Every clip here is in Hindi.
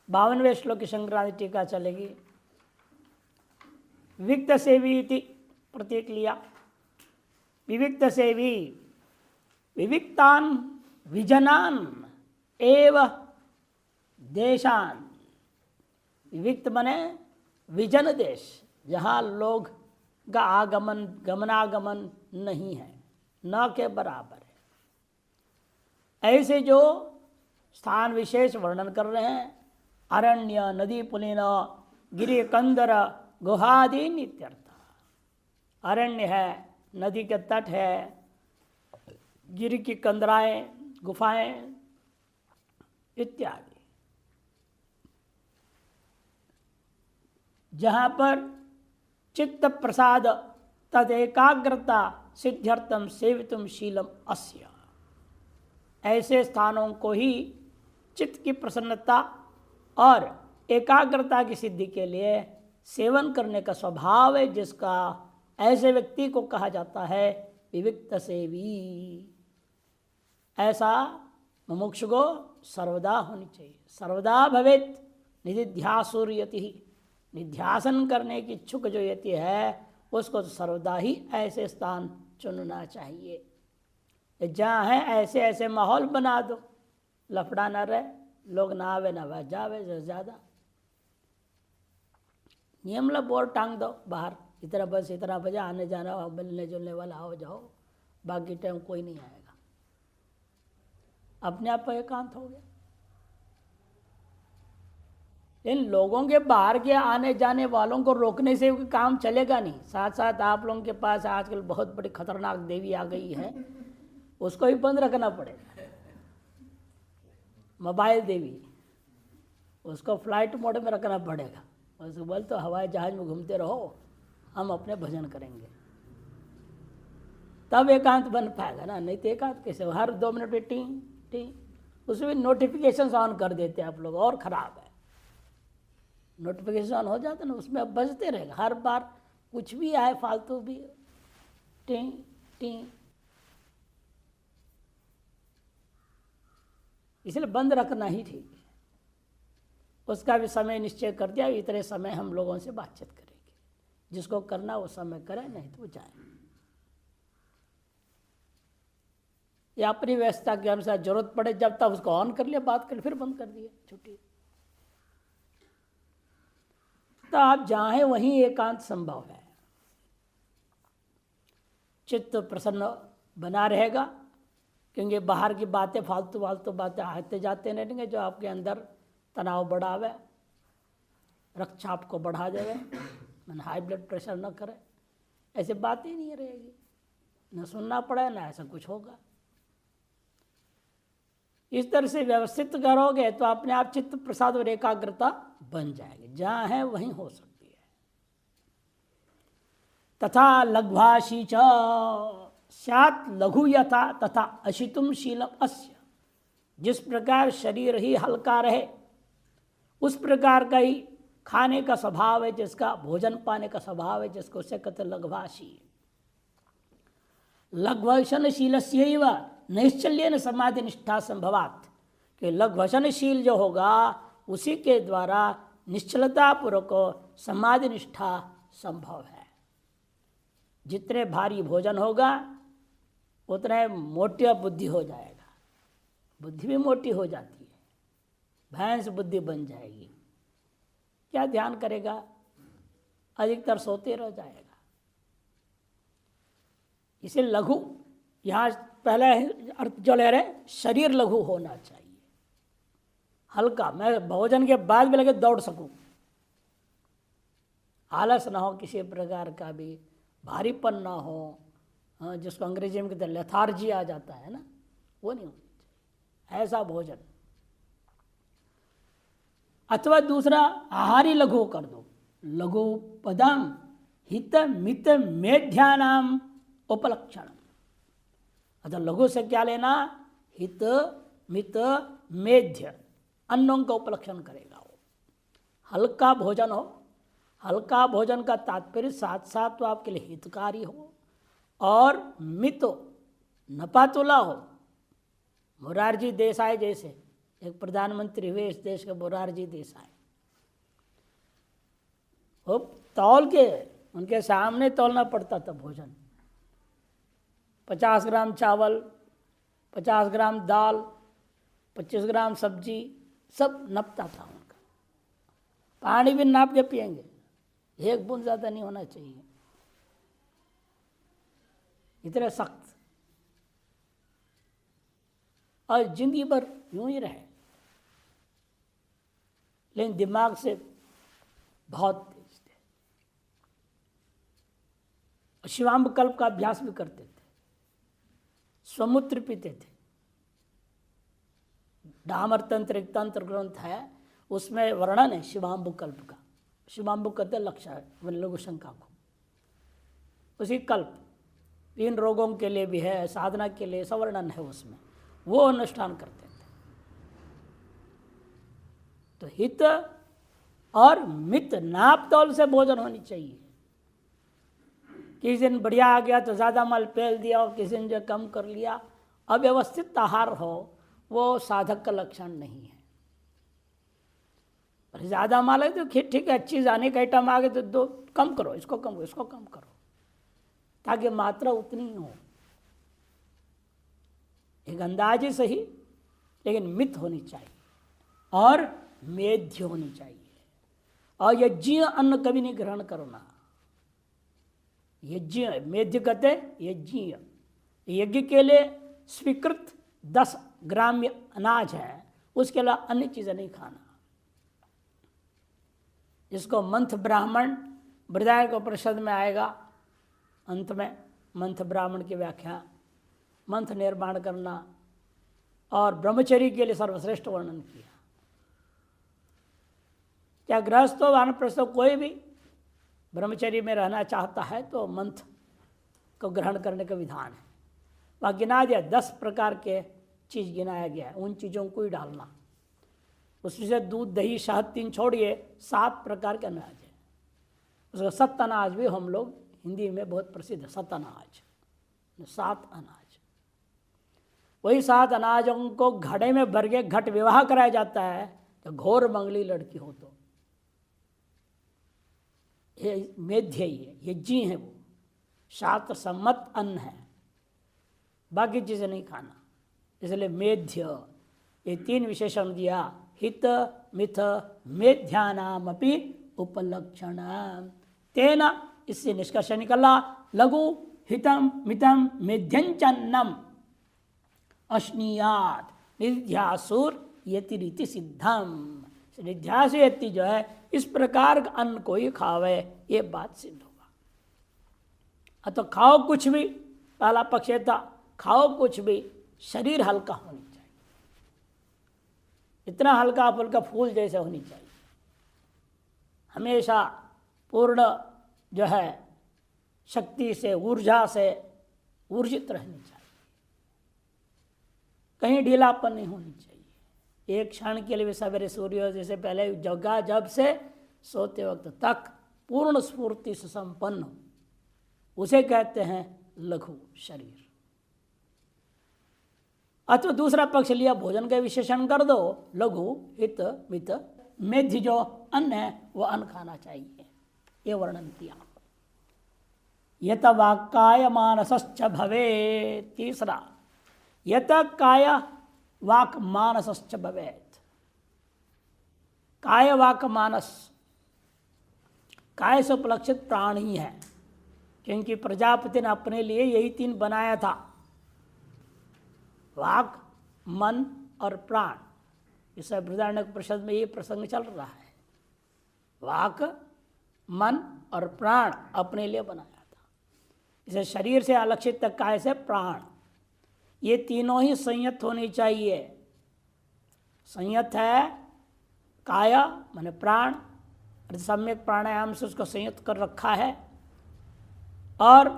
52वें श्लोक की संक्रांति टीका चलेगी। विविक्त सेवी इति प्रतीक लिया। विविक्त सेवी विविक्तान विजनान एव देशान। विविक्त बने विजन देश, जहाँ लोग का आगमन गमनागमन नहीं है, न के बराबर है, ऐसे जो स्थान विशेष वर्णन कर रहे हैं। अरण्य, नदी पुलिन, गिरि कंदर, गुहादि नित्यर्थ। अरण्य है, नदी के तट है, गिरि की कंदराएं, गुफाएं इत्यादि, जहाँ पर चित्त प्रसाद तद एकाग्रता सिद्ध्यर्थम सेवितुम शीलम अस्य। ऐसे स्थानों को ही चित्त की प्रसन्नता और एकाग्रता की सिद्धि के लिए सेवन करने का स्वभाव है, जिसका ऐसे व्यक्ति को कहा जाता है विविक्त सेवी। ऐसा मुमुक्षु को सर्वदा होनी चाहिए। सर्वदा भवेत निधिध्यासुर्यति। निध्यासन करने की इच्छुक जो यति है, उसको सर्वदा ही ऐसे स्थान चुनना चाहिए। जहाँ है ऐसे ऐसे माहौल बना दो, लफड़ा ना रहे, लोग ना आवे ना वह जावे, ज़्यादा नियम बोर्ड टांग दो बाहर, इतना बस इतना बजे आने जाना, मिलने जुलने वाला आओ जाओ, बाकी टाइम कोई नहीं आएगा। अपने आप एकांत हो गया। इन लोगों के बाहर के आने जाने वालों को रोकने से काम चलेगा नहीं। साथ साथ आप लोगों के पास आजकल बहुत बड़ी खतरनाक देवी आ गई है, उसको भी बंद रखना पड़ेगा। मोबाइल देवी, उसको फ्लाइट मोड में रखना पड़ेगा। उसको बोल तो हवाई जहाज में घूमते रहो, हम अपने भजन करेंगे, तब एकांत बन पाएगा ना। नहीं तो एकांत कैसे? हर 2 मिनट पे टिंग टिंग, उसमें नोटिफिकेशन ऑन कर देते हैं आप लोग, और ख़राब है। नोटिफिकेशन ऑन हो जाता ना, उसमें अब बजते रहेगा, हर बार कुछ भी आए फालतू भी, टिंग टिंग। इसलिए बंद रखना ही ठीक है। उसका भी समय निश्चय कर दिया, इतने समय हम लोगों से बातचीत करेंगे, जिसको करना वो समय करे, नहीं तो जाए। या अपनी व्यवस्था के अनुसार जरूरत पड़े जब तक उसको ऑन कर लिया, बात कर, फिर बंद कर दिया, छुट्टी। तो आप जहाँ हैं वहीं एकांत संभव है। चित्त प्रसन्न बना रहेगा, क्योंकि बाहर की बातें फालतू फालतू बातें आते जाते रहेंगे, जो आपके अंदर तनाव बढ़ावे, रक्तचाप को बढ़ा देवे, मन हाई ब्लड प्रेशर न करे, ऐसे बातें ही नहीं रहेगी। न सुनना पड़े, ना ऐसा कुछ होगा। इस तरह से व्यवस्थित करोगे तो अपने आप चित्त प्रसाद और एकाग्रता बन जाएगी। जहाँ है वहीं हो सकती है। तथा लघ्वाशी च स्यात् लघु यथा तथा अशितुम शीलम अस्य। जिस प्रकार शरीर ही हल्का रहे, उस प्रकार का ही खाने का स्वभाव है, जिसका भोजन पाने का स्वभाव है, जिसको उसे कहते लघ्वाशी। लघ्वशनशीलस्यैव नैश्चल्येन समाधि निष्ठा संभवात्। कि लघ्वशनशील जो होगा, उसी के द्वारा निश्चलता पूर्वक समाधि निष्ठा संभव है। जितने भारी भोजन होगा उतने मोटी बुद्धि हो जाएगा। बुद्धि भी मोटी हो जाती है, भैंस बुद्धि बन जाएगी। क्या ध्यान करेगा? अधिकतर सोते रह जाएगा। इसे लघु, यहाँ पहले अर्थ जो ले रहे, शरीर लघु होना चाहिए, हल्का। मैं भोजन के बाद भी लगे दौड़ सकूं, आलस ना हो, किसी प्रकार का भी भारीपन ना हो, जिसको अंग्रेजी में कहते हैं लेथार्जी आ जाता है ना, वो नहीं होना चाहिए। ऐसा भोजन। अथवा दूसरा, आहारी लघु कर दो। लघु पदम हित मित मेध्यानाम उपलक्षण। अतः लघु से क्या लेना? हित मित मेध्य, अन्नों का उपलक्षण करेगा वो। हल्का भोजन हो। हल्का भोजन का तात्पर्य साथ साथ तो आपके लिए हितकारी हो, और मित हो, नपातुला हो। मुरारजी देसाई जैसे एक प्रधानमंत्री हुए इस देश के, मोरारजी देसाई, वो तौल के उनके सामने तौलना पड़ता था भोजन। 50 ग्राम चावल, 50 ग्राम दाल, 25 ग्राम सब्जी, सब नपता था उनका। पानी भी नाप के पिएंगे, एक बूंद ज़्यादा नहीं होना चाहिए, इतने सख्त। और जिंदगी भर यूं ही रहे, लेकिन दिमाग से बहुत तेज थे। शिवाम्ब कल्प का अभ्यास भी करते थे, स्वमूत्र पीते थे। डामर तंत्र एक तंत्र ग्रंथ है, उसमें वर्णन है शिवाम्बु कल्प का। शिवाम्बु कहते लक्ष्य है लघु शंका को, उसी कल्प 3 रोगों के लिए भी है, साधना के लिए सब वर्णन है उसमें, वो अनुष्ठान करते थे। तो हित और मित नाप तौल से भोजन होनी चाहिए। किसी दिन बढ़िया आ गया तो ज़्यादा माल पेल दिया, और किसी दिन जो कम कर लिया, अव्यवस्थित आहार हो वो साधक का लक्षण नहीं है। पर ज़्यादा माल है तो ठीक है, अच्छी जाने का आइटम आ गए तो 2 कम करो, इसको कम करो, इसको कम करो, ताकि मात्रा उतनी ही हो। एक अंदाजे सही, लेकिन मित होनी चाहिए और मेध्य होनी चाहिए। और यज्ञ अन्न कभी नहीं ग्रहण करना। यज्ञ मेध्य कहते यज्ञ, यज्ञ के लिए स्वीकृत 10 ग्राम्य अनाज है, उसके अलावा अन्य चीज़ें नहीं खाना। इसको मंथ ब्राह्मण बृहदारण्यक उपनिषद में आएगा, अंत में मंथ ब्राह्मण की व्याख्या, मंथ निर्माण करना और ब्रह्मचर्य के लिए सर्वश्रेष्ठ वर्णन किया। क्या गृहस्थ हो वानप्रस्थ हो, कोई भी ब्रह्मचर्य में रहना चाहता है तो मंथ को ग्रहण करने का विधान है। वहाँ गिना दिया 10 प्रकार के चीज़ गिनाया गया है, उन चीज़ों को ही डालना। उसमें से दूध दही शहद 3 छोड़िए, 7 प्रकार के अनाज है। उसका 7 अनाज भी हम लोग हिंदी में बहुत प्रसिद्ध है, 7 अनाज, 7 अनाज। वही 7 अनाजों को घड़े में भर के घट विवाह कराया जाता है, तो घोर मंगली लड़की हो तो ये मेध्य ही है, यज्ञ है, वो शास्त्र सम्मत अन्न है, बाकी चीज़ें नहीं खाना। इसलिए मेध्य, ये 3 विशेषण दिया, हित मिथ मेध्यानामपि उपलक्षण। तेना, इससे निष्कर्ष निकला, लघु हितम मितम मेध्यंचन्नम अश्नीयात निध्यासुर यति रीति सिद्धम। निध्यास यति जो है, इस प्रकार का अन्न को ही खावे, ये बात सिद्ध होगा। तो खाओ कुछ भी, पहला पक्ष था, खाओ कुछ भी, शरीर हल्का होनी चाहिए, इतना हल्का फुल्का फूल जैसे होनी चाहिए, हमेशा पूर्ण जो है शक्ति से, ऊर्जा से ऊर्जित रहनी चाहिए, कहीं ढीलापन नहीं होनी चाहिए। एक क्षण के लिए भी सवेरे सूर्योदय से पहले जगा जब से सोते वक्त तक पूर्ण स्फूर्ति से संपन्न हो, उसे कहते हैं लघु शरीर। अथवा दूसरा पक्ष लिया, भोजन का विशेषण कर दो, लघु हित मित मेध्य जो अन्न है वह अन्न खाना चाहिए, ये वर्णन किया। यत वाक्काय मानसश्च भवे, तीसरा यत काय वाक मानसश्च भवेत्। काय वाक मानस, काय से उपलक्षित प्राण ही है, क्योंकि प्रजापति ने अपने लिए यही 3 बनाया था, वाक मन और प्राण। इस बृहदारण्यक उपनिषद में ये प्रसंग चल रहा है, वाक मन और प्राण अपने लिए बनाया था। इसे शरीर से अलक्षित तक काय से प्राण, ये तीनों ही संयत होनी चाहिए। संयत है काया माने प्राण, सम्यक प्राणायाम से उसको संयत कर रखा है, और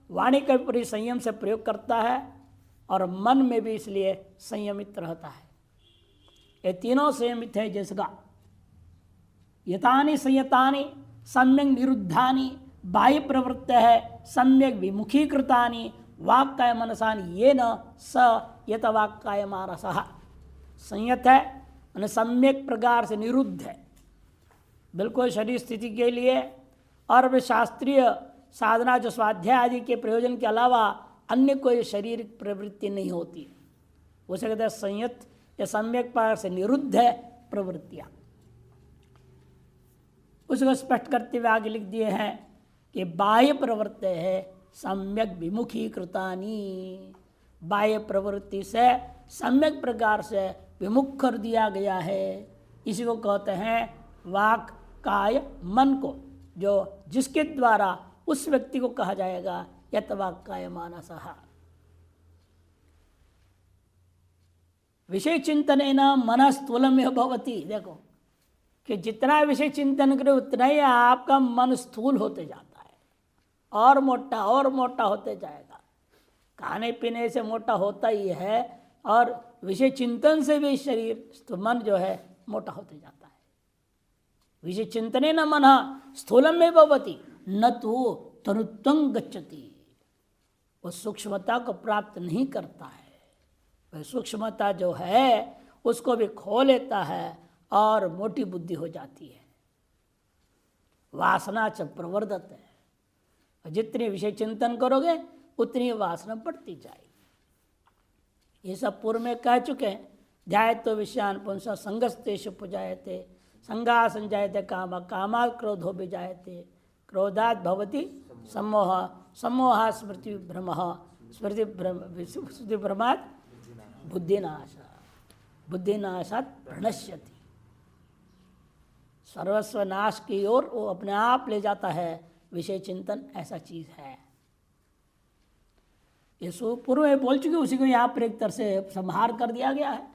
वाणी का पूरी संयम से प्रयोग करता है, और मन में भी इसलिए संयमित रहता है। ये तीनों संयमित है जिसका। यतानि संयतानि सम्यक निरुद्धानि बाह्य प्रवृत्त है सम्यक विमुखीकृतानि वाक्काय मनसानि ये न स यत वाक्काय मानसः। संयत है मैंने सम्यक प्रकार से निरुद्ध है, बिल्कुल शरीर स्थिति के लिए और अपने शास्त्रीय साधना जो स्वाध्याय आदि के प्रयोजन के अलावा अन्य कोई शारीरिक प्रवृत्ति नहीं होती, उसे कहते हैं संयत या सम्यक प्रकार से निरुद्ध है प्रवृत्तियां। उसको स्पष्ट करते हुए आगे लिख दिए हैं कि बाह्य प्रवृत्ति है सम्यक विमुखीकृतानी, बाह्य प्रवृत्ति से सम्यक प्रकार से विमुख कर दिया गया है। इसी को कहते हैं वाक काय मन को, जो जिसके द्वारा उस व्यक्ति को कहा जाएगा यत वाक काय मानसः। विषय चिंतन मन स्थूलम भवति, देखो कि जितना विषय चिंतन करे उतना ही आपका मन स्थूल होते जाता है और मोटा होते जाएगा। खाने पीने से मोटा होता ही है और विषय चिंतन से भी शरीर मन जो है मोटा होते जाता है। विषय चिंतने न मन स्थूलम में भवति न तो तनुत्वं गच्छति, वो सूक्ष्मता को प्राप्त नहीं करता है। वह सूक्ष्मता जो है उसको भी खो लेता है और मोटी बुद्धि हो जाती है। वासना च प्रवर्धत है, जितने विषय चिंतन करोगे उतनी वासना बढ़ती जाएगी। ये सब पूर्व में कह चुके हैं। ध्यायतो विषयान पुंस संगस्तेषु पुजायते, संगा संजायते काम, कामात् क्रोधो विजायते, क्रोधात् भवति सम्मोह, सम्मोहात् स्मृति भ्रमः, स्मृति भ्रमात् बुद्धिनाश, बुद्धिनाशात् प्रणश्यति। सर्वस्व नाश की ओर वो अपने आप ले जाता है। विषय चिंतन ऐसा चीज है। ये सो पूर्व में बोल चुके, उसी को यहाँ पर एक तरह से संहार कर दिया गया है।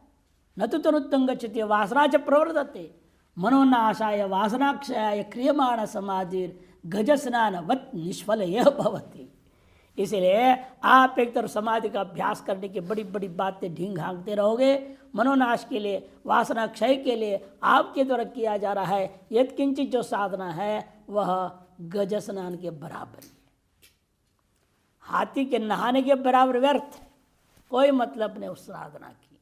न तो तनुत्तंग गच्छति वासना च प्रवर्तते, मनोनाशाय वासनाक्षयाय क्रियमाण समाधिर गज स्नान वत निष्फल यह भवति। इसलिए आप एक तरफ समाधि का अभ्यास करने की बड़ी बड़ी बातें ढींग हाँकते रहोगे, मनोनाश के लिए, वासना क्षय के लिए आपके द्वारा किया जा रहा है यद किंचित जो साधना है वह गज स्नान के बराबर है, हाथी के नहाने के बराबर व्यर्थ है, कोई मतलब नहीं उस साधना की।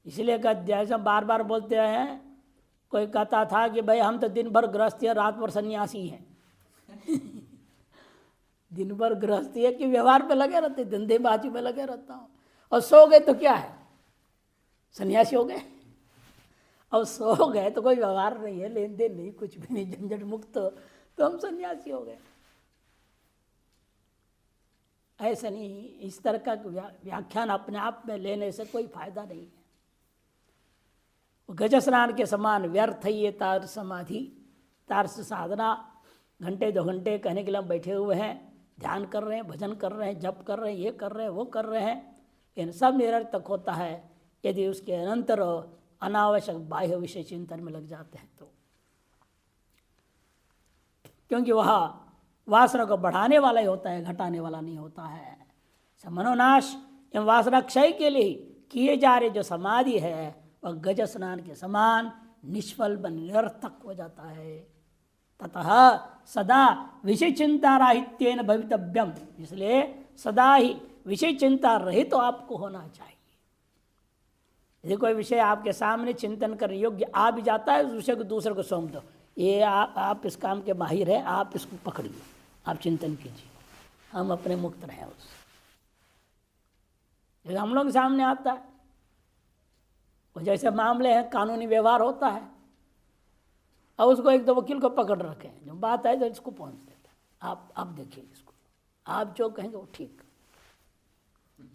इसलिए जैसा बार बार बोलते हैं, कोई कहता था कि भाई हम तो दिन भर गृहस्थी है रात भर सन्यासी हैं। दिन भर गृहस्थी है कि व्यवहार पे लगे रहते, धंधेबाजी में लगे रहता हूँ, और सो गए तो क्या है, सन्यासी हो गए। और सो गए तो कोई व्यवहार नहीं है, लेन देन नहीं, कुछ भी नहीं, झंझट मुक्त, तो हम सन्यासी हो गए। ऐसा नहीं, इस तरह का व्याख्यान अपने आप में लेने से कोई फायदा नहीं है। गज स्नान के समान व्यर्थ है ये तार समाधि, तारस साधना। घंटे 2 घंटे कहने के लिए हम बैठे हुए हैं, ध्यान कर रहे हैं, भजन कर रहे हैं, जप कर रहे हैं, ये कर रहे हैं, वो कर रहे हैं, इन सब निरर्थक होता है यदि उसके अनंतर अनावश्यक बाह्य विषय चिंतन में लग जाते हैं तो। क्योंकि वह वासना को बढ़ाने वाला ही होता है, घटाने वाला नहीं होता है। मनोनाश एवं वासना क्षय के लिए किए जा रहे जो समाधि है वह गज स्नान के समान निष्फल व निरर्थक हो जाता है। ततः सदा विषय चिंता राहित्येन भवितव्यम, इसलिए सदा ही विषय चिंता रहित तो आपको होना चाहिए। यदि कोई विषय आपके सामने चिंतन करने योग्य आ भी जाता है, उस विषय को दूसरे को सौंप दो, ये आप इस काम के माहिर हैं, आप इसको पकड़िए, आप चिंतन कीजिए, हम अपने मुक्त रहें उससे। यदि हम लोग के सामने आता है, वो जैसे मामले हैं, कानूनी व्यवहार होता है, और उसको एक दो वकील को पकड़ रखे हैं, जो बात है तो इसको पहुंच देता है, आप देखिए इसको, आप जो कहेंगे वो ठीक,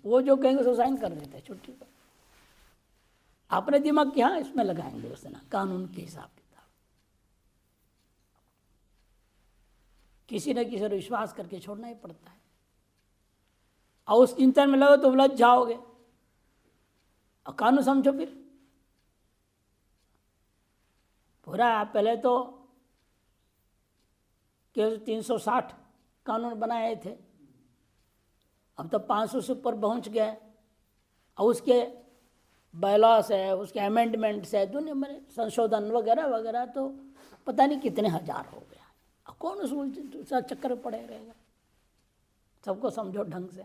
वो जो कहेंगे उसको साइन कर देते हैं छुट्टी पर। अपने दिमाग यहाँ इसमें लगाएंगे उस दिन कानून के हिसाब किताब, किसी न किसी पर विश्वास करके छोड़ना ही पड़ता है। और उस चिंतन में लगो तो उलझ जाओगे, और कानून समझो फिर पूरा। पहले तो केवल 360 कानून बनाए थे, अब तो 500 से ऊपर पहुंच गए, और उसके बायलॉस है, उसके अमेंडमेंट्स है, दुनिया में संशोधन वगैरह वगैरह, तो पता नहीं कितने हजार हो गया। अब कौन उस चक्कर पड़े रहेगा, सबको समझो ढंग से।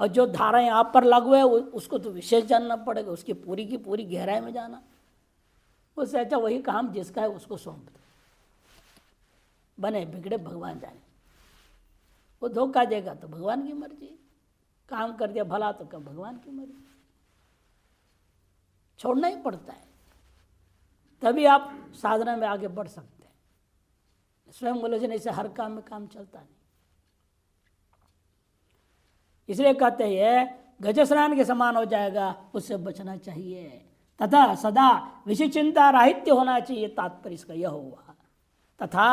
और जो धाराएं आप पर लागू है उसको तो विशेष जानना पड़ेगा, उसकी पूरी की पूरी गहराई में जाना। उससे अच्छा वही काम जिसका है उसको सौंप दो, बने बिगड़े भगवान जाने। वो धोखा देगा तो भगवान की मर्जी, काम कर दिया भला तो कब भगवान की मर्जी, छोड़ना ही पड़ता है, तभी आप साधना में आगे बढ़ सकते हैं। स्वयं आलोचना से हर काम में काम चलता नहीं। इसलिए कहते हैं गज स्नान के समान हो जाएगा, उससे बचना चाहिए। तथा सदा विषय चिंता राहित्य होना चाहिए, तात्पर्य इसका यह हुआ। तथा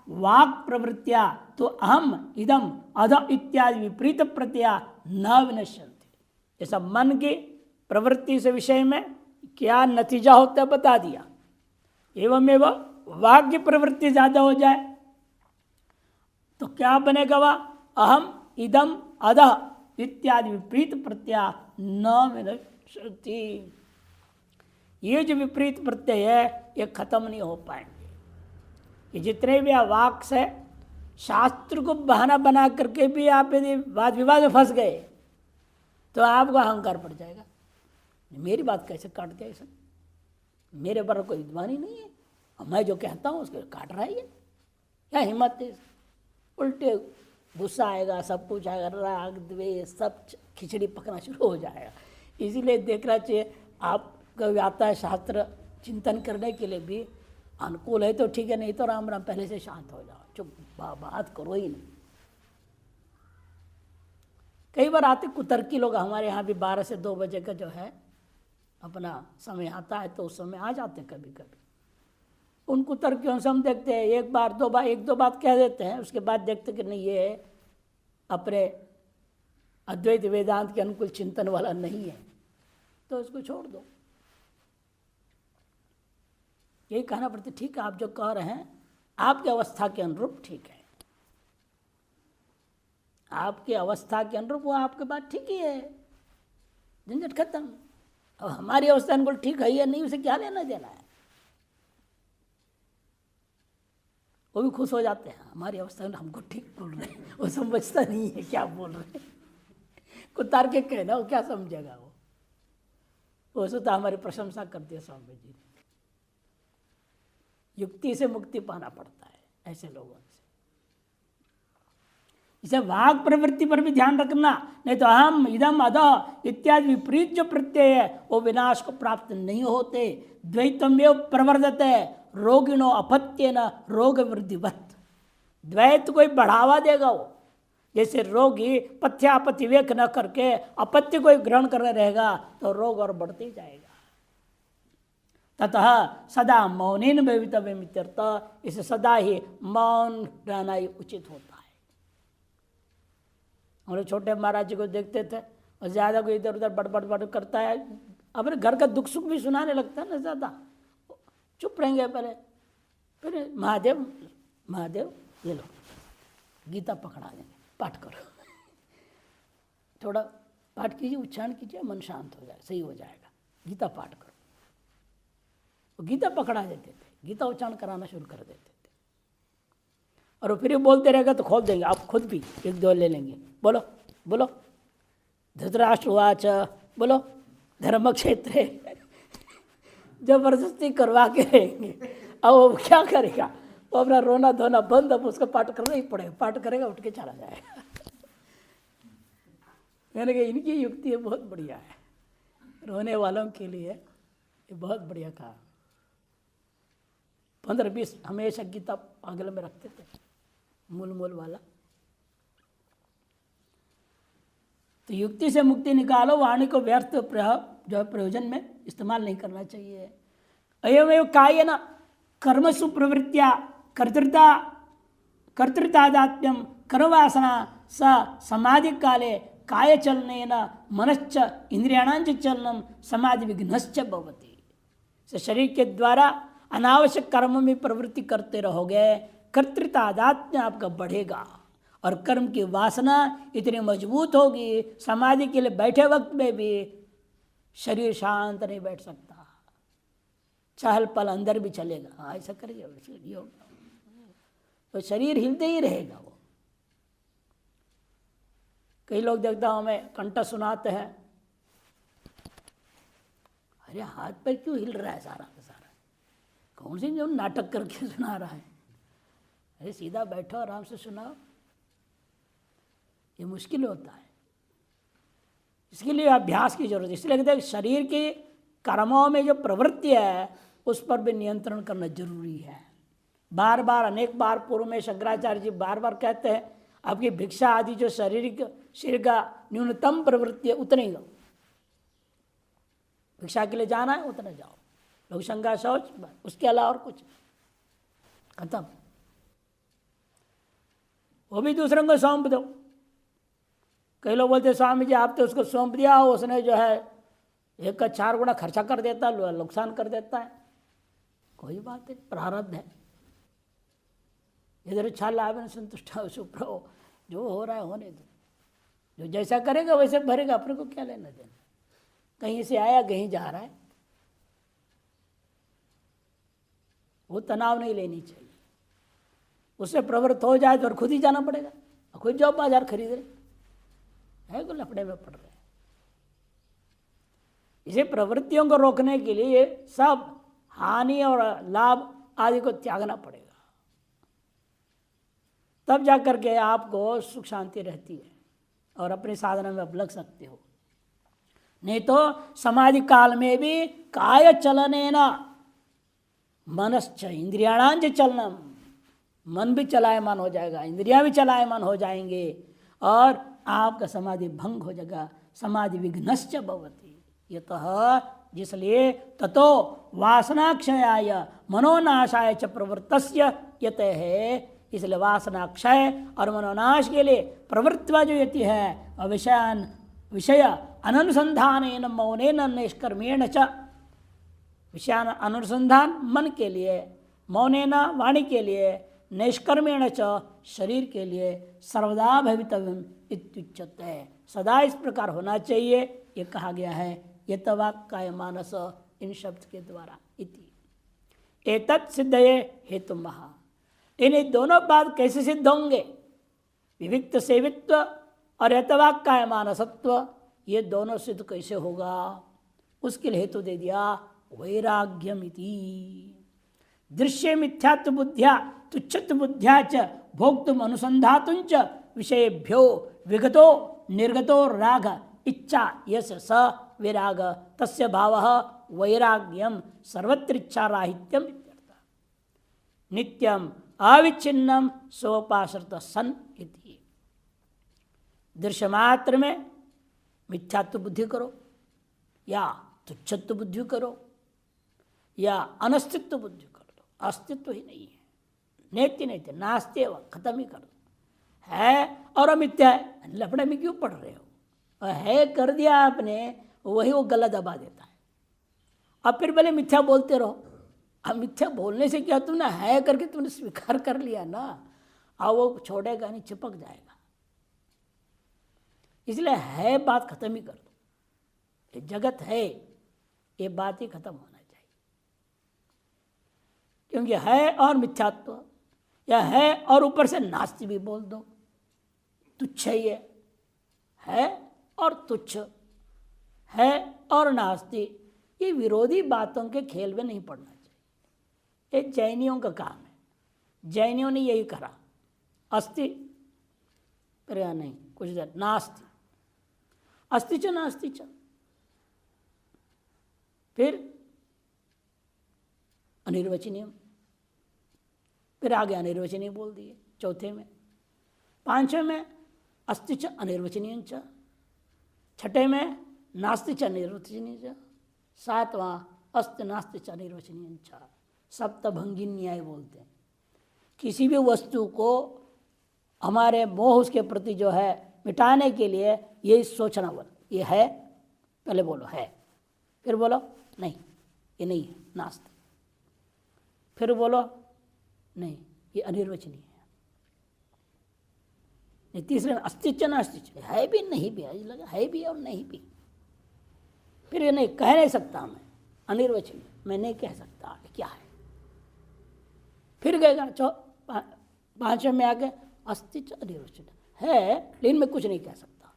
वाक् प्रवृत्तिया तो अहम इदम अध इत्यादि विपरीत प्रत्यया न विनश्यन्ति। जैसा मन की प्रवृत्ति से विषय में क्या नतीजा होता है बता दिया, एवं वाक् की प्रवृत्ति ज्यादा हो जाए तो क्या बनेगा? वह अहम इदम अध इत्यादि विपरीत प्रत्यय न विनश्यन्ति। ये जो विपरीत प्रत्यय है ये खत्म नहीं हो पाएंगे। ये जितने भी वाक से शास्त्र को बहाना बना करके भी आप यदि वाद विवाद में फंस गए तो आपको अहंकार पड़ जाएगा, मेरी बात कैसे काट दिया इसने, मेरे पर कोई विद्वान ही नहीं है और मैं जो कहता हूँ उसको काट रहा है, क्या हिम्मत है। उल्टे गुस्सा आएगा, सब कुछ आएगा, राग द्वेष सब खिचड़ी पकना शुरू हो जाएगा। इसीलिए देखना चाहिए, आप कभी आता है शास्त्र चिंतन करने के लिए भी अनुकूल है तो ठीक है, नहीं तो राम राम पहले से शांत हो जाओ, चुप बात करो ही नहीं। कई बार आते कुतर्की लोग हमारे यहाँ भी 12 से 2 बजे का जो है अपना समय आता है तो उस समय आ जाते हैं कभी कभी। उन कुतर्कियों से हम देखते हैं एक दो बात कह देते हैं, उसके बाद देखते कि नहीं ये अपने अद्वैत वेदांत के अनुकूल चिंतन वाला नहीं है, तो उसको छोड़ दो। यही कहना पड़ता है, ठीक है आप जो कह रहे हैं आपकी अवस्था के अनुरूप ठीक है, आपकी अवस्था के अनुरूप वो आपके बात ठीक ही है, झंझट खत्म। अब हमारी अवस्था अनुकूल ठीक है या नहीं, उसे क्या लेना देना है। वो भी खुश हो जाते हैं हमारी अवस्था में हमको ठीक बोल रहे हैं, वो समझता नहीं है क्या बोल रहे हैं, कुतार के कहना वो क्या समझेगा। वो तो हमारी प्रशंसा करते हैं स्वामी जी। युक्ति से मुक्ति पाना पड़ता है ऐसे लोगों से। इसे वाग प्रवृत्ति पर भी ध्यान रखना, नहीं तो अहम इदम अध इत्यादि विपरीत जो प्रत्यय है वो विनाश को प्राप्त नहीं होते। द्वैतमेव प्रवर्धते रोगिणो अपत्येन रोग वृद्धिवत्। द्वैत कोई बढ़ावा देगा वो, जैसे रोगी पथ्यापथ्य विवेक न करके अपत्य को ग्रहण करने रहेगा तो रोग और बढ़ते जाएगा। ततः सदा मौनेन भवितव्यम् इत्यर्थ, इसे सदा ही मौन रहना ही उचित होता है। हम लोग छोटे महाराज जी को देखते थे और ज़्यादा कोई इधर उधर बड़बड़ करता है, अपने घर का दुख सुख भी सुनाने लगता है ना, ज़्यादा चुप रहेंगे पहले, फिर महादेव महादेव ये लो गीता पकड़ा देंगे, पाठ करो, थोड़ा पाठ कीजिए, उच्चारण कीजिए, मन शांत हो जाए, सही हो जाएगा, गीता पाठ करो। वो गीता पकड़ा देते थे, गीता उच्चारण कराना शुरू कर देते थे, और वो फिर बोलते रहेगा तो खोल देंगे, आप खुद भी एक दो ले लेंगे, बोलो बोलो धृतराष्ट्र उवाच, बोलो धर्म क्षेत्र, जबरदस्ती करवा के रहेंगे। अब वो क्या करेगा, वो अपना रोना धोना बंद, अब उसको पाठ करना ही पड़ेगा, पाठ करेगा उठ के चला जाएगा। मैंने कहा इनकी युक्ति ये बहुत बढ़िया है, रोने वालों के लिए ये बहुत बढ़िया कहा। 15-20 हमेशा गीता आंगल में रखते थे, मूल वाला। तो युक्ति से मुक्ति निकालो, वाणी को व्यर्थ जो है प्रयोजन में इस्तेमाल नहीं करना चाहिए। अयमेव कायेन कर्मसु प्रवृत्तिया कर्तृतादात्म्यम कर्मवासना स समाधि काले काय चलनेन मनश्च इंद्रियाणांच चलनम समाधि विघ्नश्च भवति। शरीर के द्वारा अनावश्यक कर्म में प्रवृत्ति करते रहोगे, कर्तृतादात्म्य आपका बढ़ेगा और कर्म की वासना इतनी मजबूत होगी, समाधि के लिए बैठे वक्त में भी शरीर शांत नहीं बैठ सकता, चहल पल अंदर भी चलेगा। हाँ ऐसा करेगा ये होगा, तो शरीर हिलते ही रहेगा। वो कई लोग देखता हूँ हमें कंठ सुनाते हैं, अरे हाथ पैर क्यों हिल रहा है सारा का सारा, कौन सी जो नाटक करके सुना रहा है, अरे सीधा बैठो आराम से सुनाओ। ये मुश्किल होता है, इसके लिए अभ्यास की जरूरत है। इसलिए कहते हैं शरीर के कर्मों में जो प्रवृत्ति है उस पर भी नियंत्रण करना जरूरी है। बार बार अनेक बार पूर्व में शंकराचार्य जी बार बार कहते हैं आपकी भिक्षा आदि जो शरीर का न्यूनतम प्रवृत्ति है उतने ही दो, भिक्षा के लिए जाना है उतने जाओ, लघु शंका शौच, उसके अलावा और कुछ खत्म। वो भी दूसरों को सौंप दो। कई लोग बोलते स्वामी जी आप तो उसको सौंप दिया, उसने जो है 1 का 4 गुना खर्चा कर देता है, नुकसान कर देता है। कोई बात नहीं, प्रारब्ध है। इधर अच्छा लाभ है संतुष्ट सुप्रो, जो हो रहा है होने दो, जो जैसा करेगा वैसे भरेगा, अपने को क्या लेना देना, कहीं से आया कहीं जा रहा है, वो तनाव नहीं लेनी चाहिए। उससे प्रवृत्त हो जाए तो और खुद ही जाना पड़ेगा, खुद जाओ बाजार खरीद रहे है, को लफड़े में पड़ रहे हैं। इसे प्रवृत्तियों को रोकने के लिए सब हानि और लाभ आदि को त्यागना पड़ेगा, तब जाकर के आपको सुख शांति रहती है और अपनी साधना में आप लग सकते हो। नहीं तो समाधि काल में भी काय चलनेना मनश्च इंद्रियाणांच चलनम, मन भी चलायमान हो जाएगा, इंद्रियां भी चलायमान हो जाएंगे और आपका समाधि भंग हो जाएगा। समाधि विघ्नश्च भवति यतः, जिसलिए ततो वासनाक्षयाय मनोनाशाय च प्रवृत्तस्य यते है, इसलिए वासना क्षय और मनोनाश के लिए प्रवृत्ति जो यति है विषय अनुसंधान मौनेन निष्कर्मेण च, विषय अनुसंधान मन के लिए, मौनेन वाणी के लिए, निष्कर्मेण च शरीर के लिए सर्वदा भवितव्यम इत्युच्यते, सदा इस प्रकार होना चाहिए, ये कहा गया है यतवाक् काय मानस इन शब्द के द्वारा। इति एतत् सिद्धये हेतु महा, इन्हें दोनों बात कैसे सिद्ध होंगे, विविक्त सेवित्व और यतवाक् काय मानसत्व, ये दोनों सिद्ध कैसे होगा, उसके लिए हेतु दे दिया वैराग्यमिति। दृश्य मिथ्यात्व बुद्ध्या तुच्छत्व बुद्ध्या च भोक्तुम अनुसंधातुंच विषयेभ्यो विगतो निर्गतो राग इच्छा यस स विराग तस्य भावः वैराग्यम सर्वत्र इच्छा राहित्यम इत्यर्थः। नित्यम अविच्छिन्नम सोपाश्रित सन इति। दृश्य मात्र में मिथ्यात्व बुद्धि करो या तुच्छत्व बुद्धि करो या अनस्तित्व बुद्धि कर दो, अस्तित्व ही नहीं है, नेत्य नहीं थे, नास्ते व खत्म ही कर दो, है और अमिथ्या है, लफड़े में क्यों पड़ रहे हो, और है कर दिया आपने, वही वो गला दबा देता है। अब फिर भले मिथ्या बोलते रहो, अब मिथ्या बोलने से क्या, तुमने है करके तुमने स्वीकार कर लिया ना, अब वो छोड़ेगा नहीं, चिपक जाएगा। इसलिए है बात खत्म ही कर दो, ये जगत है, ये बात ही खत्म होना चाहिए। क्योंकि है और मिथ्यात्व, या है और ऊपर से नास्ति भी बोल दो, तुच्छ ही है और तुच्छ, है और नास्ति, ये विरोधी बातों के खेल में नहीं पड़ना चाहिए। ये जैनियों का काम है, जैनियों ने यही करा, अस्ति पर नहीं कुछ देर नास्ति, अस्ति च नास्ति च, फिर अनिर्वचनीय, फिर आगे अनिर्वचनीय बोल दिए चौथे में, पांचवें में अस्ति च अनिर्वचनीय च, छठे में नास्ति च अनिर्वचनीय च, सातवां अस्ति नास्ति च अनिर्वचनीय च, सप्तभंगी न्याय बोलते हैं। किसी भी वस्तु को हमारे मोह उसके प्रति जो है मिटाने के लिए ये सोचना, बोल ये है, पहले बोलो है, फिर बोलो नहीं ये नहीं है नास्ति, फिर बोलो नहीं ये अनिर्वचनीय है, नहीं तीसरे में अस्तित्व न अस्तित्व, है भी नहीं भी, लगा है भी और नहीं भी, फिर ये नहीं कह नहीं सकता मैं, अनिर्वचनीय मैं नहीं कह सकता क्या है, फिर गएगा पांचवें में आके अस्तित्व अनिर्वचनीय है लेकिन मैं कुछ नहीं कह सकता,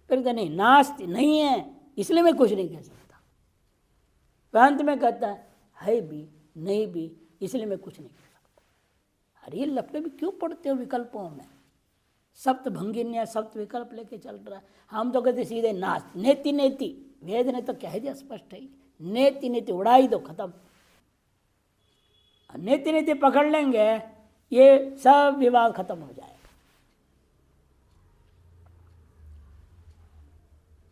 फिर तो नहीं, नास्ति नहीं है इसलिए मैं कुछ नहीं कह सकता। अंत में कहता है भी नहीं भी इसलिए मैं कुछ नहीं कह सकता। अरे ये लफड़े भी क्यों पढ़ते हो विकल्पों में? सप्त भंगिन्या सप्त विकल्प लेके चल रहा है। हम तो कहते सीधे नास्ति, नेति नेति, वेद ने तो कह दिया स्पष्ट है, नेति नेति उड़ा ही दो, खत्म। नेति नेति पकड़ लेंगे ये सब विवाद खत्म हो जाएगा।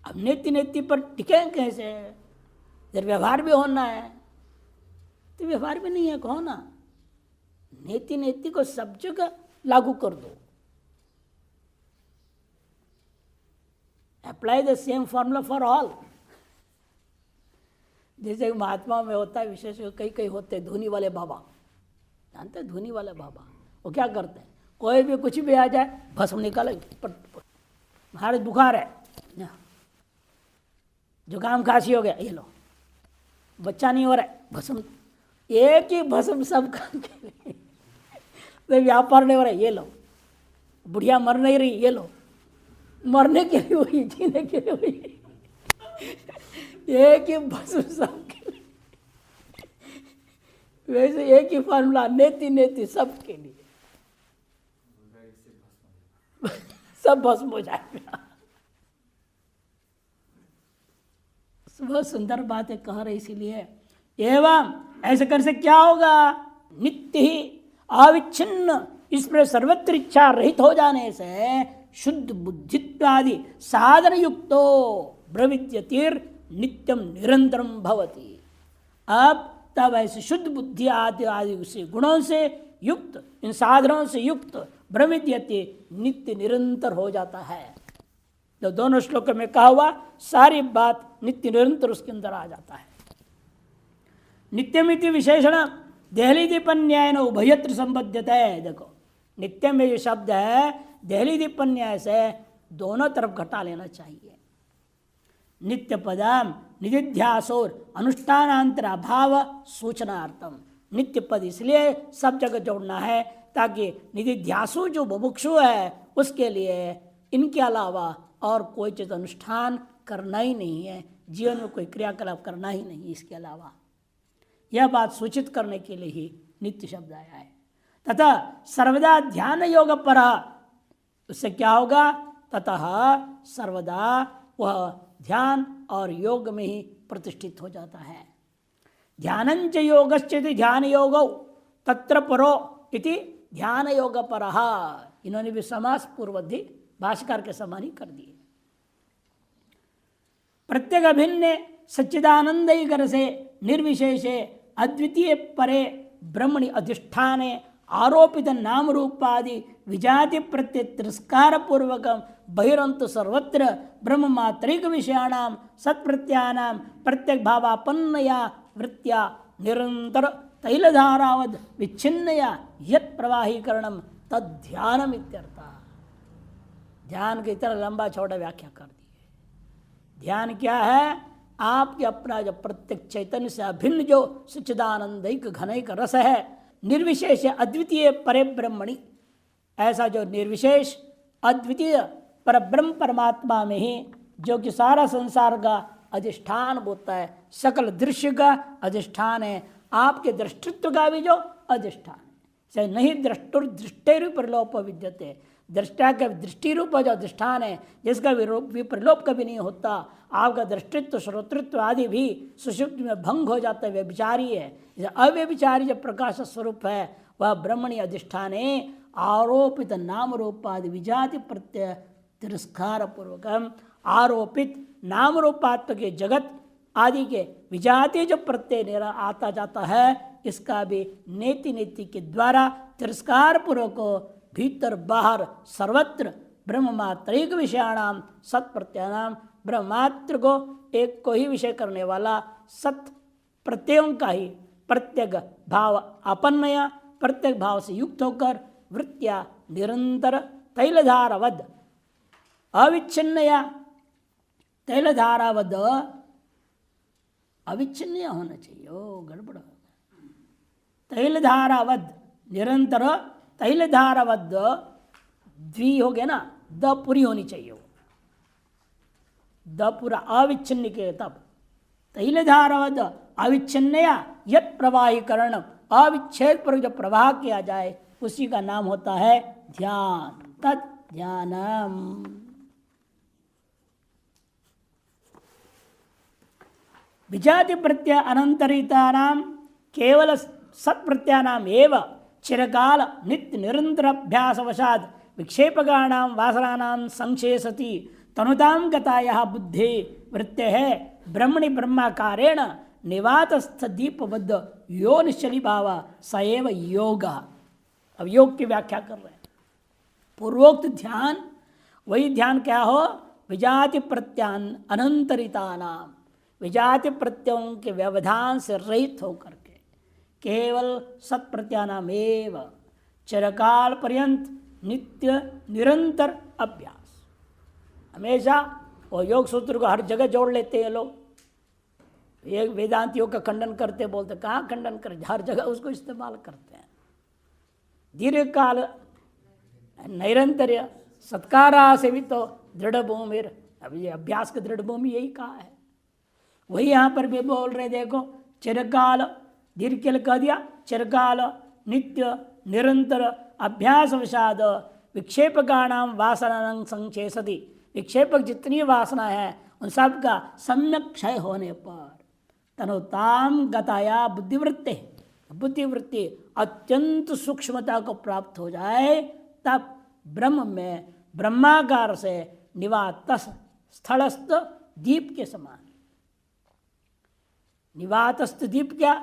अब नेति नेति पर टिके कैसे? जब व्यवहार भी होना है तो व्यवहार भी नहीं है, कहो ना नेति नेति को सब जगह लागू कर दो। Apply the same formula for all. जैसे महात्मा में होता है विशेष, कई कई होते हैं धुनी वाले बाबा, जानते हैं धुनी वाले बाबा? वो क्या करते हैं, कोई भी कुछ भी आ जाए भस्म निकालेंगे। महाराज बुखार है, जुकाम खांसी हो गया, ये लो। बच्चा नहीं हो रहा है, भस्म, एक ही भस्म सब करके। व्यापार नहीं हो रहा है, ये लो। बुढ़िया मर नहीं रही, ये लो। मरने के लिए हुई, जीने के लिए हुई, एक ही भस्म सब के लिए। वैसे एक ही फॉर्मूला नेति नेति सब के लिए, सब भस्म हो जाएगा। बहुत सुंदर बातें कह रहे, इसीलिए एवं ऐसे कर से क्या होगा, नित्य ही अविच्छिन्न इस पर सर्वत्र इच्छा रहित हो जाने से शुद्ध बुद्धित्वादि साधन युक्तो ब्रविद्यतिर नित्यम निरंतरम भवति। अब तब ऐसे शुद्ध बुद्धि आदि आदि से गुणों से युक्त, इन साधनों से युक्त ब्रविद्यति नित्य निरंतर हो जाता है। तो दोनों श्लोकों में कहा हुआ सारी बात नित्य निरंतर उसके अंदर आ जाता है। नित्यमिति विशेषण देहली दीपन्याय न उभयत्र संबद्धता है। देखो नित्य में जो शब्द है देहली दीपन्याय से दोनों तरफ घटा लेना चाहिए। नित्य पदम निधिध्यासोर अनुष्ठानांतर अभाव सूचनार्थम। नित्य पद इसलिए सब जगह जोड़ना है ताकि निधिध्यासु जो बुभुक्षु है उसके लिए इनके अलावा और कोई चीज अनुष्ठान करना ही नहीं है, जीवन में कोई क्रियाकलाप करना ही नहीं इसके अलावा। यह बात सूचित करने के लिए ही नित्य शब्द आया है। तथा सर्वदा ध्यान योग पर, उससे क्या होगा, ततः सर्वदा वह ध्यान और योग में ही प्रतिष्ठित हो जाता है। ध्यानंच योगश्चेति ध्यान योगौ तत्र परो इति ध्यान योग परः। इन्होंने भी समास पूर्वधि भाष्यकार के समान ही कर दिए। प्रत्येक अभिन्न सच्चिदानंद से निर्विशेषे अद्वितीय परे ब्रह्मणि अधिष्ठाने आरोपित नाम रूपादि विजाति प्रत्यय तिरस्कार पूर्वक बहिरंतु सर्वत्र ब्रह्म मात्रिक विषयाणाम सत्प्रत्यानाम प्रत्येक भावापन्नया वृत्त्या निरंतर तैलधारावद विच्छिन्नया यत् प्रवाहीकरणम तद ध्यानम इत्यर्थ। ध्यान की तरह लंबा चौड़ा व्याख्या कर दी है। ध्यान क्या है, आपके अपना जो प्रत्येक चैतन्य से अभिन्न जो सच्चिदानंदिक घनैक रस है, निर्विशेष अद्वितीय परे ब्रह्मणि, ऐसा जो निर्विशेष अद्वितीय परब्रह्म परमात्मा में ही जो कि सारा संसार का अधिष्ठान होता है, सकल दृश्य का अधिष्ठान है, आपके दृष्टित्व का भी जो अधिष्ठान है। नहीं दृष्टुर दृष्टि प्रलोप विद्यते, दृष्टा का दृष्टि रूप जो अधिष्ठान है जिसका विप्रलोप कभी नहीं होता। आपका दृष्टित्व श्रोतृत्व आदि भी सुषुप्ति में भंग हो जाता है, व्यभिचारी है। अव्यभिचारी जो प्रकाश स्वरूप है वह ब्रह्मणी अधिष्ठान है। आरोपित नाम रूपादि विजाति प्रत्यय तिरस्कार पूर्वक, आरोपित नाम रूपात्म के जगत आदि के विजाति जो प्रत्यय आता जाता है इसका भी नेति नेति के द्वारा तिरस्कार पूर्वक भीतर बाहर सर्वत्र ब्रह्ममात्रिक विषयाणाम सत प्रत्ययानाम, ब्रह्मात्र को एक को ही विषय करने वाला सत प्रत्ययों का ही प्रत्येक भाव अपन्नया, प्रत्येक भाव से युक्त होकर वृत्तिया निरंतर तैलधारावद अविच्छिन्नया, तैलधारावद अविच्छिन्न होना चाहिए, ओ गड़बड़। तैलधारावद निरंतर, तैलधारावद द्वि हो गया ना, द पूरी होनी चाहिए वो। द पूरा अविच्छिन्न के तब तैल धारावद अविच्छिन्नया यत प्रवाहीकरण अविच्छेद पर जो प्रवाह किया जाए उसी का नाम होता है ध्यान। तद ध्यानम। विजाति प्रत्यय अनंतरिता नाम केवल सत्प्रत्यानाम एव चिरकाल नित्य निरंतर अभ्यास वशाद विक्षेपकाणाम वासनानाम संक्षेसति तनुताम गताया बुद्धि वृत्ते है ब्रह्मणि ब्रह्माकारेण निवातस्थ दीपबद्ध यो निश्चली भाव सएव योग। अब योग की व्याख्या कर रहे हैं। पूर्वोक्त ध्यान वही ध्यान क्या हो, विजाति प्रत्यान अनंतरिता नाम, विजाति प्रत्ययों के व्यवधान से रहित होकर के केवल सत्प्रत्यानाम एव चिरकाल पर्यंत नित्य निरंतर अभ्यास। हमेशा वो योग सूत्र को हर जगह जोड़ लेते हैं लोग। एक वेदांत योग का खंडन करते बोलते, कहाँ खंडन कर, हर जगह उसको इस्तेमाल करते हैं। दीर्घ काल नैरंतर्य सत्कारा से भी तो दृढ़ भूमि, अभी ये अभ्यास की दृढ़ भूमि यही कहा है। वही यहाँ पर भी बोल रहे, देखो चिरकाल, दीर्घ के लिए कह दिया, चिरकाल नित्य निरंतर अभ्यास वशाद विक्षेपकाणाम वासना संक्षेसति, विक्षेपक जितनी वासना है उन सब का सम्यक क्षय होने पर तनुताम गताया बुद्धिवृत्ति, बुद्धिवृत्ति अत्यंत सूक्ष्मता को प्राप्त हो जाए तब ब्रह्म में ब्रह्माकार से निवातस्थ स्थलस्थ दीप के समान। निवातस्थ दीप क्या,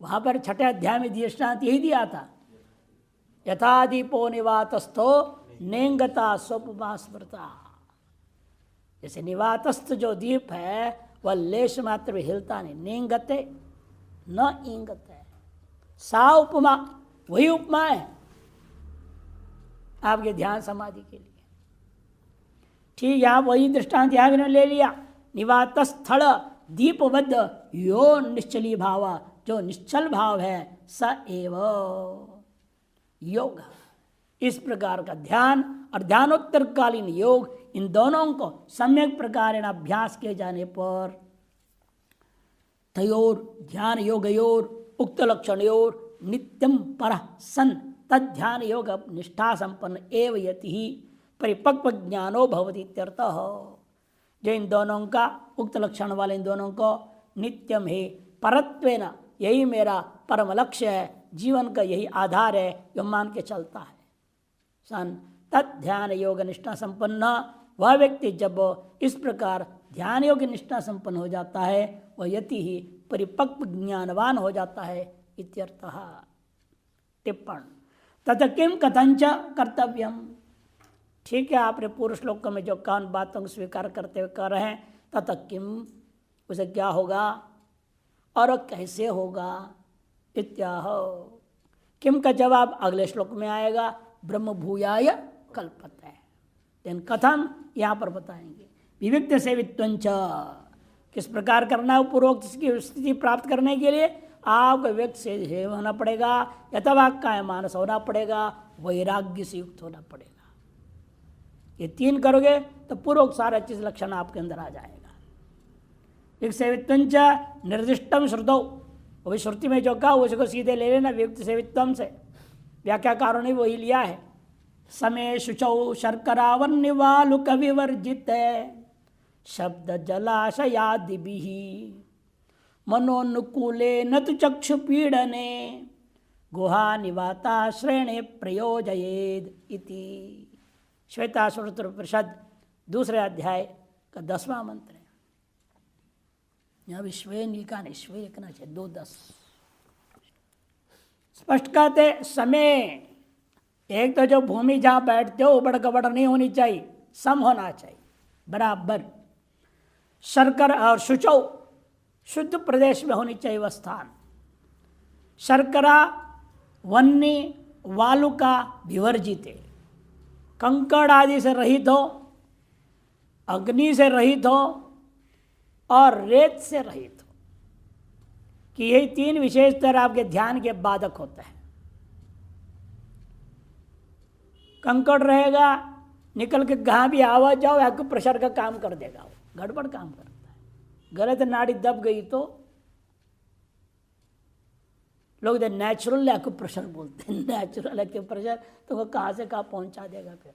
वहां पर छठे अध्याय में दृष्टांत यही दिया था, यथा दीपो निवातस्थो नेंगता स्वपमा स्मृता। जैसे निवातस्थ जो दीप है वह लेश मात्र भी हिलता नहीं, नेंगते न इंगते, सा उपमा, वही उपमा है आपके ध्यान समाधि के लिए। ठीक, यहां वही दृष्टांत यहां भी ले लिया, निवातस्थल दीपबद्ध यो निश्चली भाव, जो निश्चल भाव है स एव योग। इस प्रकार का ध्यान और ध्यानोत्तर कालीन योग, इन दोनों को सम्यक प्रकार अभ्यास किए जाने पर तयोर ध्यान योगयोर उक्त लक्षणयोर नित्यम पर सन तद ध्यान योग निष्ठा संपन्न एव यति परिपक्व ज्ञानो भवति इत्यर्थः। जो इन दोनों का उक्त लक्षण वाले इन दोनों को नित्यम है परत्वेन, यही मेरा परम लक्ष्य है, जीवन का यही आधार है, जो मान के चलता है। सन तत् ध्यान योग निष्ठा संपन्न, वह व्यक्ति जब इस प्रकार ध्यान योग निष्ठा संपन्न हो जाता है वह यति ही परिपक्व ज्ञानवान हो जाता है इत्यर्थः। टिप्पण तथा किम कथंच कर्तव्यम। ठीक है, आपने पूर्व श्लोक में जो कान बातों को स्वीकार करते हुए कह रहे हैं, तथा किम, उसे क्या होगा और कैसे होगा, इत्याह। किम का जवाब अगले श्लोक में आएगा, ब्रह्म भूयाय कल्पते। देन कथम यहाँ पर बताएंगे। विविक्त सेवित्वंच, किस प्रकार करना है पूर्वोक्त की स्थिति प्राप्त करने के लिए आपको व्यक्त से होना पड़ेगा, यथावाक्य मानस होना पड़ेगा, वैराग्य से युक्त होना पड़ेगा। ये तीन करोगे तो पूर्वोक्त सारा चीज लक्षण आपके अंदर आ जाएगा। विविक्त सेवित्वंच निर्दिष्टम श्रुतौ, वही श्रुति में जो कहा उसको सीधे ले लेना, विविक्त सेवित्वम से व्याख्याकारों ने वही लिया है। समय शुचौ शर्करावन्निवालुक विवर्जित शब्द जलाशयादिभिः मनोनुकूले न तु चक्षु पीड़ने गुहा निवाताश्रयणे प्रयोजयेद इति। श्वेताश्वतर परिषद दूसरे अध्याय का 10वां मंत्र है। यहाँ भी श्वे लिखा नहीं, श्वे लिखना चाहिए, 2:10। स्पष्ट कहते समय, एक तो जो भूमि जहां बैठते हो उबड़ कबड़ नहीं होनी चाहिए, सम होना चाहिए, बराबर। शर्कर और शुचौ, शुद्ध प्रदेश में होनी चाहिए वह स्थान। शर्करा वन्नी वालुका विवर्जित, कंकड़ आदि से रहित हो, अग्नि से रहित हो और रेत से रहित हो, कि यही तीन विशेषता आपके ध्यान के बाधक होते हैं। कंकड़ रहेगा, निकल के कहाँ भी आवाज जाओ आपको प्रेशर का काम कर देगा, गड़बड़ काम करता है। गलत नाड़ी दब गई तो लोग इधर नेचुरल एक्यूप्रेशर बोलते हैं। नेचुरल एक्यूप्रेशर तो वो कहाँ से कहाँ पहुंचा देगा। फिर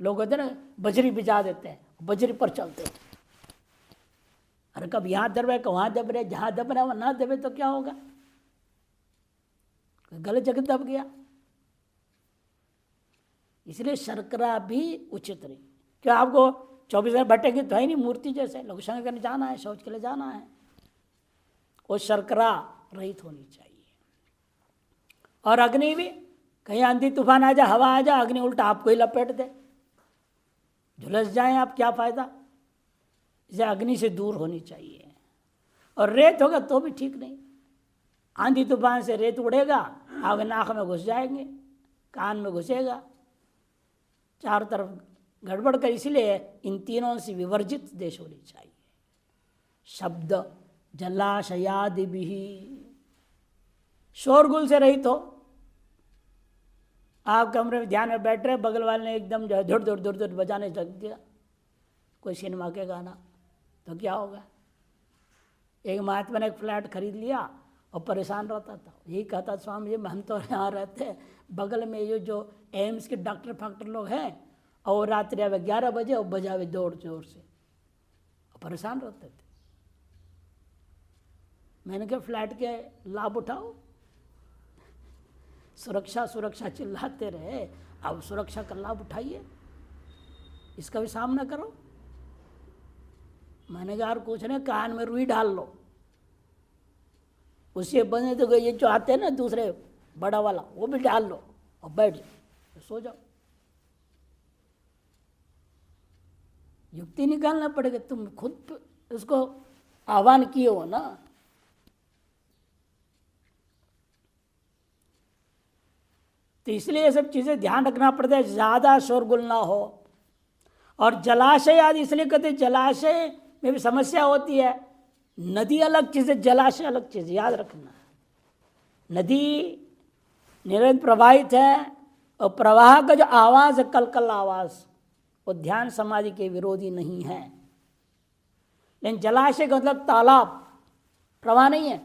लोग होते ना बजरी भिजा देते हैं, बजरी पर चलते हैं। अरे कब यहाँ दब रहे, कब वहाँ दब रहे, जहाँ दब रहा वहाँ ना दबे तो क्या होगा, गलत जगह दब गया। इसलिए शर्करा भी उचित नहीं। क्या आपको 24 घंटे भटेंगे तो है नहीं, मूर्ति जैसे लोग संग करने जाना है, शौच के लिए जाना है, वो शर्करा रहित होनी चाहिए। और अग्नि भी, कहीं आंधी तूफान आ जाए, हवा आ जाए, अग्नि उल्टा आपको ही लपेट दे, झुलस जाए आप, क्या फायदा। इसे अग्नि से दूर होनी चाहिए। और रेत होगा तो भी ठीक नहीं, आंधी तूफान से रेत उड़ेगा, आपके नाक में घुस जाएंगे, कान में घुसेगा, चारों तरफ गड़बड़ कर। इसलिए इन तीनों से विवर्जित देश होनी चाहिए। शब्द जलाशयादि भी, शोरगुल से रहित हो। आप कमरे में ध्यान में बैठ रहे, बगल वाले ने एकदम जो है धुर धुर धुर धुर बजाने लग दिया कोई सिनेमा के गाना, तो क्या होगा। एक महात्मा ने एक फ्लैट खरीद लिया और परेशान रहता था। यही कहता, स्वामी जी हम तो यहाँ रहते बगल में ये जो एम्स के डॉक्टर फैक्टर लोग हैं, और रात्रि आवे 11 बजे और बजावे जोर जोर से, परेशान रहते थे। मैंने कहा फ्लैट के लाभ उठाओ, सुरक्षा सुरक्षा चिल्लाते रहे, अब सुरक्षा का लाभ उठाइए, इसका भी सामना करो। मैंने कहा यार कुछ नहीं, कान में रुई डाल लो, उससे बने तो ये जो आते हैं ना दूसरे बड़ा वाला, वो भी डाल लो और बैठ जाओ, सो जाओ। युक्ति निकालना पड़ेगा, तुम खुद उसको आह्वान किए हो ना। तो इसलिए ये सब चीज़ें ध्यान रखना पड़ता है, ज़्यादा शोरगुल ना हो। और जलाशय आदि इसलिए कहते हैं, जलाशय में भी समस्या होती है। नदी अलग चीज़ है, जलाशय अलग चीज़, याद रखना। नदी निरंतर प्रवाहित है और प्रवाह का जो आवाज़ है, कल आवाज़, वो ध्यान समाधि के विरोधी नहीं है। लेकिन जलाशय का मतलब तालाब, प्रवाह नहीं है।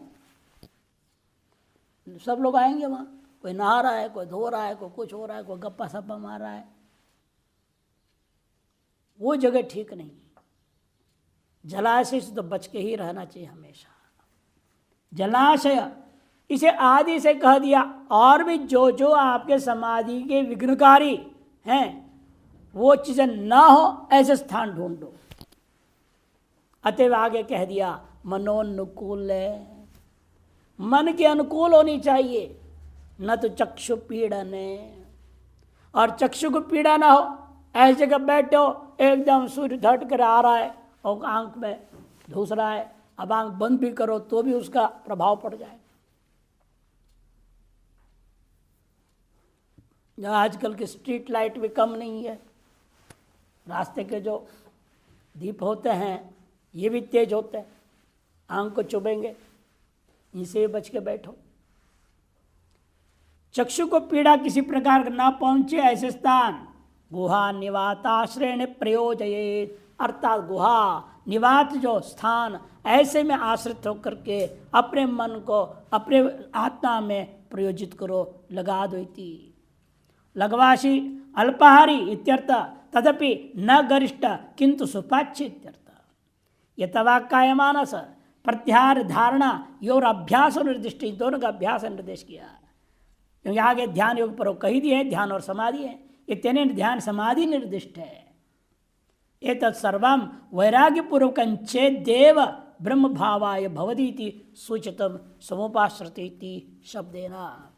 सब लोग आएंगे वहाँ, कोई नहा रहा है, कोई धो रहा है, कोई कुछ हो रहा है, कोई गप्पा सप्पा मार रहा है, वो जगह ठीक नहीं। जलाशय से तो बच के ही रहना चाहिए हमेशा। जलाशय इसे आदि से कह दिया। और भी जो जो आपके समाधि के विघ्नकारी हैं, वो चीजें ना हो ऐसे स्थान ढूंढो। अतएव आगे कह दिया मनोनुकूल है, मन के अनुकूल होनी चाहिए, न तो चक्षु पीड़न है। और चक्षु को पीड़ा ना हो, ऐसी जगह बैठो एकदम सूर्य धट कर आ रहा है और आंख में घुस रहा है, अब आंख बंद भी करो तो भी उसका प्रभाव पड़ जाए। आजकल के स्ट्रीट लाइट भी कम नहीं है, रास्ते के जो दीप होते हैं ये भी तेज होते हैं, आंख को चुभेंगे, इनसे बच के बैठो। चक्षु को पीड़ा किसी प्रकार का ना पहुंचे ऐसे स्थान गुहा निवाताश्रय प्रयोजयेत, अर्थात गुहा निवात जो स्थान, ऐसे में आश्रित होकर के अपने मन को अपने आत्मा में प्रयोजित करो, लगा दो। इति लघवाशी अल्पाहारी इत्यर्थ, तदपि न गरिष्ठ किंतु सुपाच्य इत्यर्थ। यथावाक्कायमानस प्रत्याहार धारणा योर अभ्यास और निर्दिष्ट, दोनों का अभ्यास निर्देश किया। क्योंकि आगे ध्यान योग पर कही दिए, ध्यान और समाधि है, ये तीन ध्यान समाधि निर्दिष्ट है। एतत् सर्वं वैराग्यपूर्वक चेदेव ब्रह्म भावाय भवतीति सूचितम समुपाश्रित शब्देना।